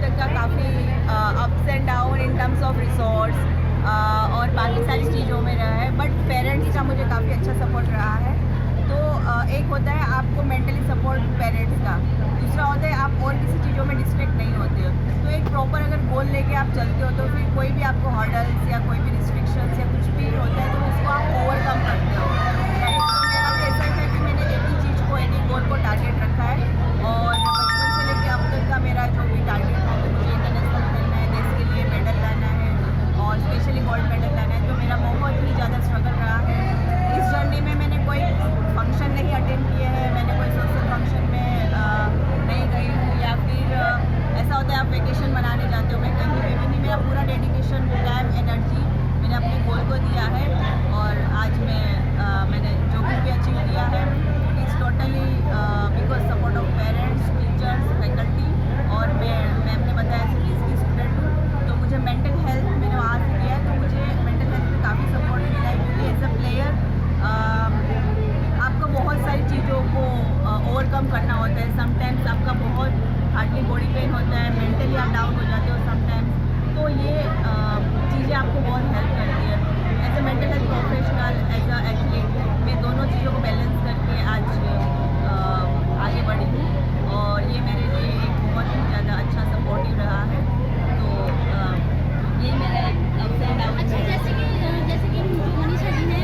तक का काफ़ी ups and down in terms of resource और बाकी सारी चीज़ों में रहा है, बट पेरेंट्स का मुझे काफ़ी अच्छा सपोर्ट रहा है। तो एक होता है आपको मेंटली सपोर्ट पेरेंट्स का, दूसरा होता है आप और किसी चीज़ों में डिस्ट्रैक्ट नहीं होते हो। तो एक प्रॉपर अगर गोल लेके आप चलते हो तो फिर कोई भी आपको हर्डल्स या कोई भी रिस्ट्रिक्शंस या कुछ भी होता है तो उसको आप ओवरकम करते हो, राइट। तो मेरा भी ऐसा है कि मैंने एक ही चीज़ को, एक ही गोल को टारगेट रखा है और बचपन से लेके अब तक का मेरा जो भी टारगेट है कि मुझे इंटरनेशनल खेलना है, देश के लिए मेडल लाना है और स्पेशली गोल्ड मेडल लाना है। तो मेरा बहुत ही ज़्यादा स्ट्रगल रहा है इस जर्नी में। मैंने कोई फंक्शन नहीं अटेंड किए हैं, मैंने कोई सोशल फंक्शन में नहीं गई हूँ, या फिर ऐसा होता है आप वेकेशन मनाने जाते हो, मैं कहीं पे भी नहीं। मेरा पूरा डेडिकेशन, टाइम, एनर्जी मैंने अपने गोल को दिया है और आज मैंने जो कुछ भी अचीव किया है it's totally because support of parents, teachers, faculty. और मैं अपने बताया सीरीज की स्टूडेंट हूँ, तो मुझे मेंटल हेल्थ मैंने वहाँ से किया है, तो मुझे मेंटल हेल्थ में काफ़ी सपोर्ट मिला है क्योंकि एज अ प्लेयर आपको बहुत सारी चीज़ों को ओवरकम करना होता है। समटाइम्स आपका बहुत हार्डली बॉडी पेन होता है, मेंटली आप डाउन हो जाते हो समटाइम्स, तो ये चीज़ें आपको बहुत हेल्प करती है। As a mental health professional, as a athlete, मैं दोनों चीज़ों को बैलेंस करके आज आगे बढ़ी हूँ और ये मेरे लिए एक बहुत ही ज़्यादा अच्छा सपोर्टिव रहा है। तो ये मेरा एक अप्स एंड डाउन। अच्छा, जैसे कि मनीषा जी ने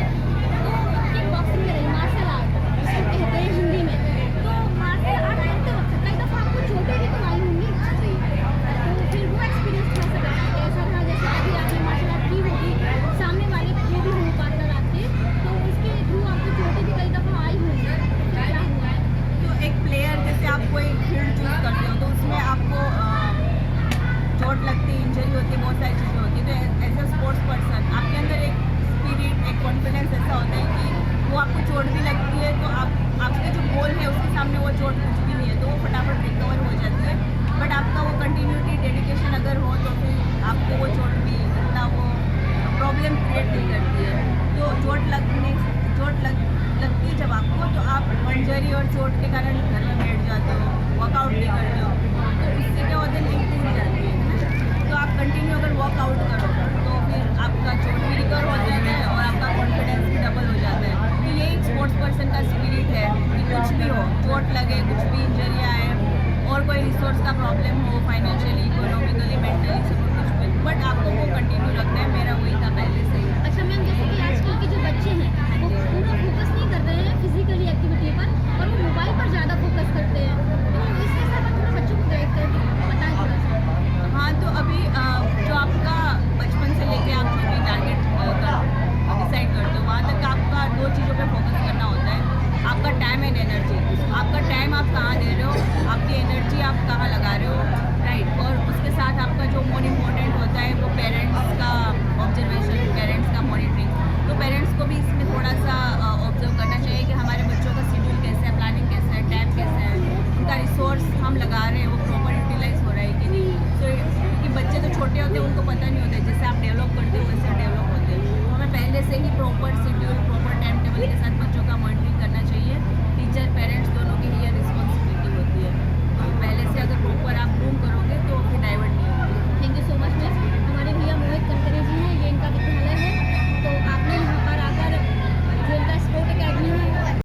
तो किक बॉक्सिंग में रही, मार्शल आर्ट जिसको कहते हैं हिंदी में, तो मार्शल आर्ट करते वक्त कई दफ़ा आपको चोटें भी तो आई होंगी, तो फिर वो एक्सपीरियंस थोड़ा सा बताएं कैसा था। जैसे कभी आपने मार्शल आर्ट की होगी, सामने वाले जो भी हो पार्टनर आपके, तो उसके थ्रू आपको चोटें भी कई दफ़ा आई होंगी, तो क्या हुआ है? तो एक प्लेयर जैसे आप कोई फील्ड चूज़ करते हो तो उसमें आपको चोट लगती है, इंजरी होती है, बहुत सारी चीज़ें होती है। तो एज अ स्पोर्ट्स पर्सन आपके अंदर एक स्पिरिट, एक कॉन्फिडेंस ऐसा होता है कि वो आपको चोट भी लगती है तो आपका जो गोल है उसके सामने वो चोट कुछ भी नहीं है, तो वो फटाफट रिकवर हो जाती है। बट आपका वो कंटिन्यूटी, डेडिकेशन अगर हो तो फिर आपको वो चोट भी इतना वो प्रॉब्लम क्रिएट नहीं करती है। तो चोट लगती है जब आपको, तो आप इंजरी और चोट के कारण घर में बैठ जाते हो, वर्कआउट नहीं करते हो, तो उससे क्या होता है, लिंक टूट जाती है। तो आप कंटिन्यू अगर वर्कआउट करो तो फिर आपका चोट भी रिकवर हो जाता है और आपका कॉन्फिडेंस भी डबल हो जाता है। तो ये एक स्पोर्ट्स पर्सन का स्पिरिट है कि कुछ भी हो, चोट लगे, कुछ भी इंजरी आए और कोई रिसोर्स का प्रॉब्लम हो, फाइनेंशियली, इकोनॉमिकली, मेंटली, सब कुछ भी, बट आपको वो कंटिन्यू रखना है। मेरा वही था पहले से ही। अच्छा मैम, जैसे कि आजकल के जो बच्चे हैं वो पूरा फोकस नहीं कर रहे हैं फिजिकली एक्टिविटी पर और वो मोबाइल पर ज़्यादा फोकस करते हैं, तो इस हिसाब से थोड़ा बच्चों को गाइड करके बताएं थोड़ा सा। हाँ, तो अभी जो आपका बचपन से लेके आप जो भी टारगेट डिसाइड करते हो वहाँ तक आपका दो चीज़ों पे फोकस करना होता है, आपका टाइम एंड एनर्जी। आपका टाइम आप कहाँ दे रहे हो, आपकी एनर्जी आप कहाँ लगा रहे हो, राइट। और उसके साथ आपका जो मोर इम्पोर्टेंट होता है वो पेरेंट्स का ऑब्जर्वेशन, पेरेंट्स का मॉनिटरिंग। तो पेरेंट्स को भी इसमें थोड़ा सा ऑब्जर्व करना चाहिए कि हमारे बच्चों का शेड्यूल कैसा है, प्लानिंग कैसा है, टाइम कैसा है, उनका रिसोर्स हम लगा रहे हैं वो प्रॉपर यूटिलाइज हो रहा है कि नहीं। तो क्योंकि बच्चे तो छोटे होते हैं, उनको पता नहीं होता है, जैसे आप डेवलप करते हो वैसे डेवलप होते हैं। तो हमें पहले से ही proper schedule, proper time table के साथ बच्चों का मॉनिटरिंग करना चाहिए